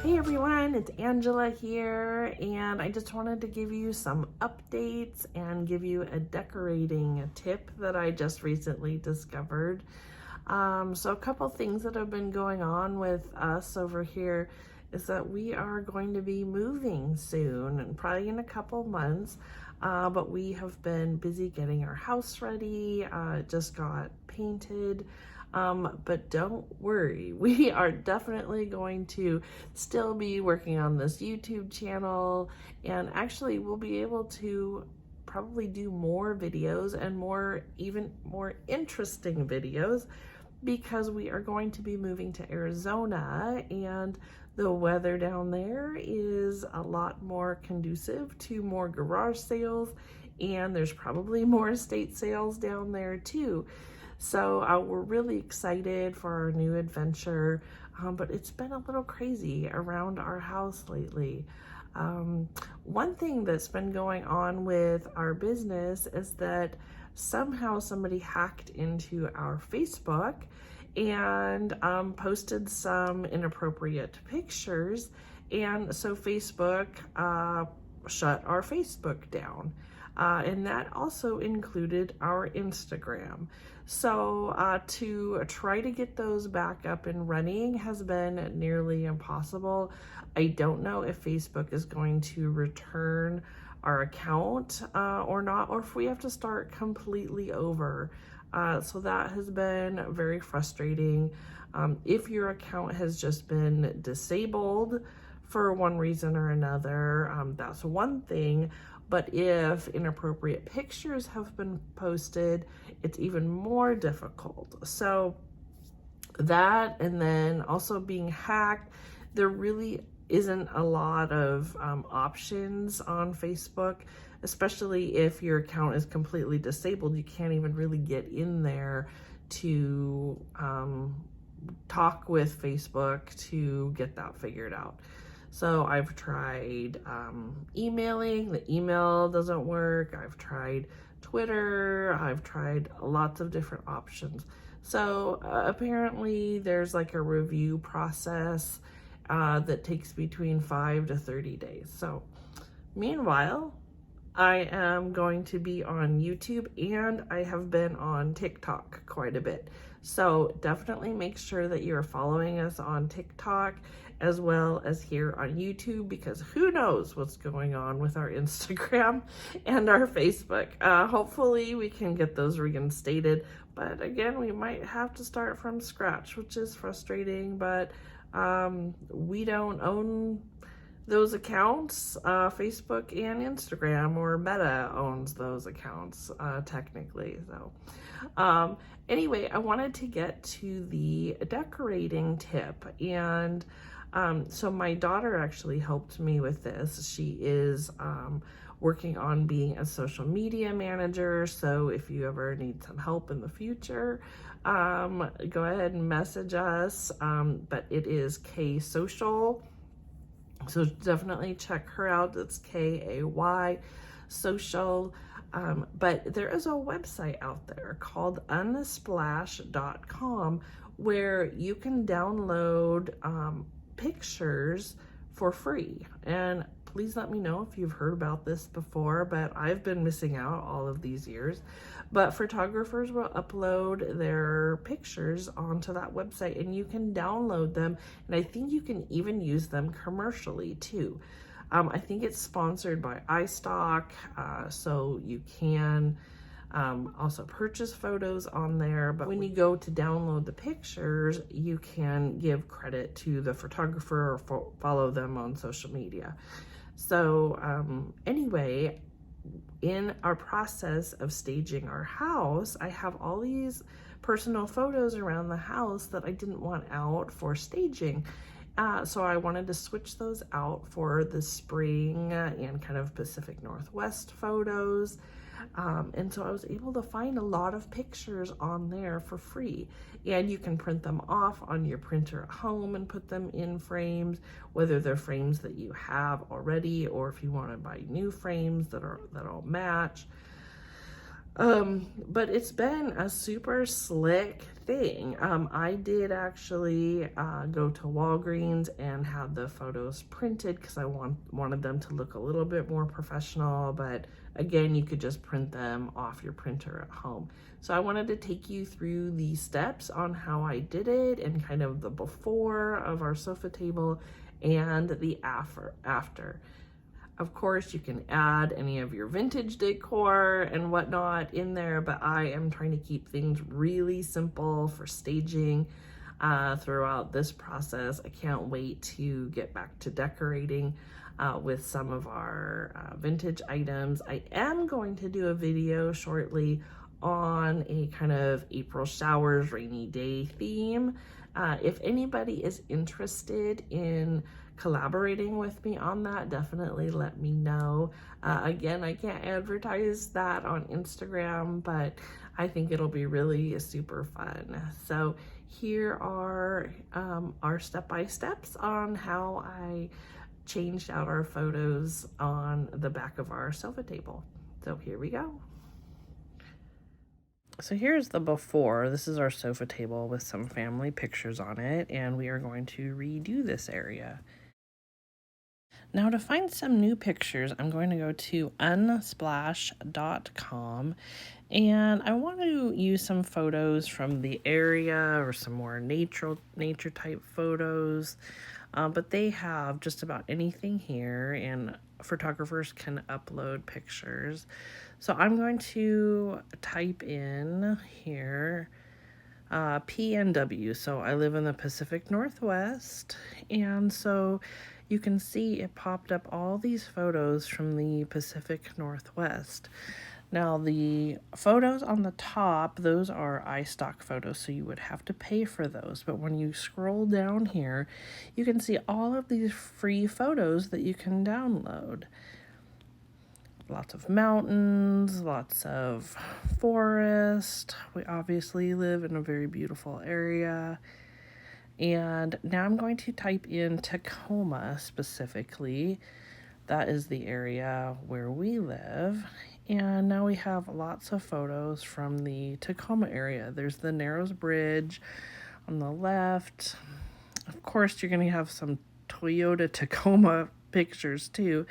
Hey everyone, it's Angela here, and I just wanted to give you some updates and give you a decorating tip that I just recently discovered. So a couple things that have been going on with us over here is that we are going to be moving soon, and probably in a couple months. But we have been busy getting our house ready. It just got painted. But don't worry, we are definitely going to still be working on this YouTube channel, and actually we'll be able to probably do more videos and even more interesting videos because we are going to be moving to Arizona, and the weather down there is a lot more conducive to more garage sales, and there's probably more estate sales down there too. So we're really excited for our new adventure, but it's been a little crazy around our house lately. One thing that's been going on with our business is that somehow somebody hacked into our Facebook and posted some inappropriate pictures, and so Facebook shut our Facebook down. And that also included our Instagram. So to try to get those back up and running has been nearly impossible. I don't know if Facebook is going to return our account or not, or if we have to start completely over. So that has been very frustrating. If your account has just been disabled for one reason or another, that's one thing. But if inappropriate pictures have been posted, it's even more difficult. So that, and then also being hacked, there really isn't a lot of options on Facebook, especially if your account is completely disabled. You can't even really get in there to talk with Facebook to get that figured out. So I've tried emailing, the email doesn't work. I've tried Twitter, I've tried lots of different options. So apparently there's like a review process that takes between 5 to 30 days. So meanwhile, I am going to be on YouTube, and I have been on TikTok quite a bit. So definitely make sure that you're following us on TikTok as well as here on YouTube, because who knows what's going on with our Instagram and our Facebook. Hopefully we can get those reinstated, but again, we might have to start from scratch, which is frustrating, but we don't own those accounts. Facebook and Instagram, or Meta owns those accounts technically. So anyway, I wanted to get to the decorating tip, and so my daughter actually helped me with this. She is working on being a social media manager, so if you ever need some help in the future, go ahead and message us, but it is Kay Social. So definitely check her out. It's Kay Social. But there is a website out there called unsplash.com where you can download pictures for free. And please let me know if you've heard about this before, but I've been missing out all of these years. But photographers will upload their pictures onto that website, and you can download them, and I think you can even use them commercially too. I think it's sponsored by iStock, so you can also purchase photos on there. But when you go to download the pictures, you can give credit to the photographer or follow them on social media. So anyway, in our process of staging our house, I have all these personal photos around the house that I didn't want out for staging. So I wanted to switch those out for the spring and kind of Pacific Northwest photos. And so I was able to find a lot of pictures on there for free, and you can print them off on your printer at home and put them in frames, whether they're frames that you have already or if you want to buy new frames that'll match. But it's been a super slick thing. I did actually go to Walgreens and have the photos printed because I wanted them to look a little bit more professional, but again, you could just print them off your printer at home. So I wanted to take you through the steps on how I did it and kind of the before of our sofa table and the after. Of course, you can add any of your vintage decor and whatnot in there, but I am trying to keep things really simple for staging throughout this process. I can't wait to get back to decorating with some of our vintage items. I am going to do a video shortly on a kind of April showers, rainy day theme. If anybody is interested in collaborating with me on that, definitely let me know. Again, I can't advertise that on Instagram, but I think it'll be really super fun. So here are our step-by-steps on how I changed out our photos on the back of our sofa table. So here we go. So here's the before. This is our sofa table with some family pictures on it, and we are going to redo this area. Now to find some new pictures, I'm going to go to unsplash.com, and I want to use some photos from the area or some more nature type photos, but they have just about anything here, and photographers can upload pictures. So I'm going to type in here PNW. So I live in the Pacific Northwest, and so you can see it popped up all these photos from the Pacific Northwest. Now the photos on the top, those are iStock photos, so you would have to pay for those. But when you scroll down here, you can see all of these free photos that you can download. Lots of mountains, lots of forest. We obviously live in a very beautiful area. And now I'm going to type in Tacoma specifically. That is the area where we live. And now we have lots of photos from the Tacoma area. There's the Narrows Bridge on the left. Of course, you're going to have some Toyota Tacoma pictures too,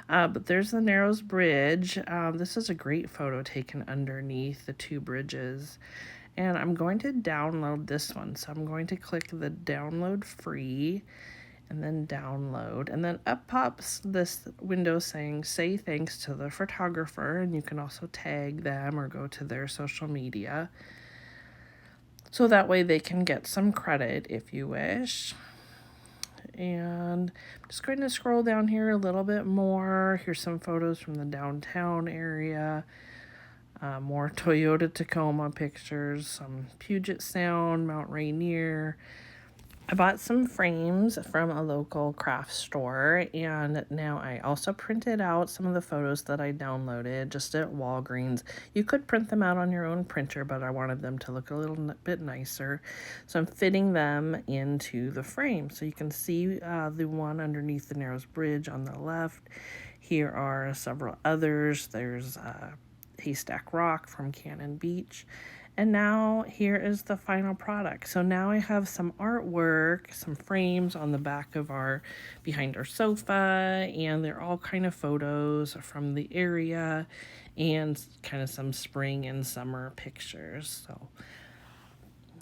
but there's the Narrows Bridge. This is a great photo taken underneath the two bridges, and I'm going to download this one. So I'm going to click the download free and then download, and then up pops this window saying say thanks to the photographer, and you can also tag them or go to their social media so that way they can get some credit if you wish. And I'm just going to scroll down here a little bit more. Here's some photos from the downtown area. More Toyota Tacoma pictures, some Puget Sound, Mount Rainier. I bought some frames from a local craft store, and now I also printed out some of the photos that I downloaded just at Walgreens. You could print them out on your own printer, but I wanted them to look a little bit nicer. So I'm fitting them into the frame. So you can see the one underneath the Narrows Bridge on the left. Here are several others. There's Haystack Rock from Cannon Beach. And now here is the final product. So now I have some artwork, some frames on the back of behind our sofa, and they're all kind of photos from the area and kind of some spring and summer pictures. So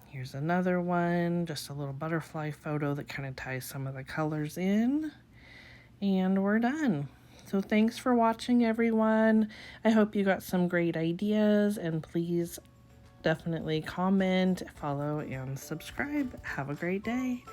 here's another one, just a little butterfly photo that kind of ties some of the colors in, and we're done. So thanks for watching, everyone. I hope you got some great ideas, and please definitely comment, follow, and subscribe. Have a great day.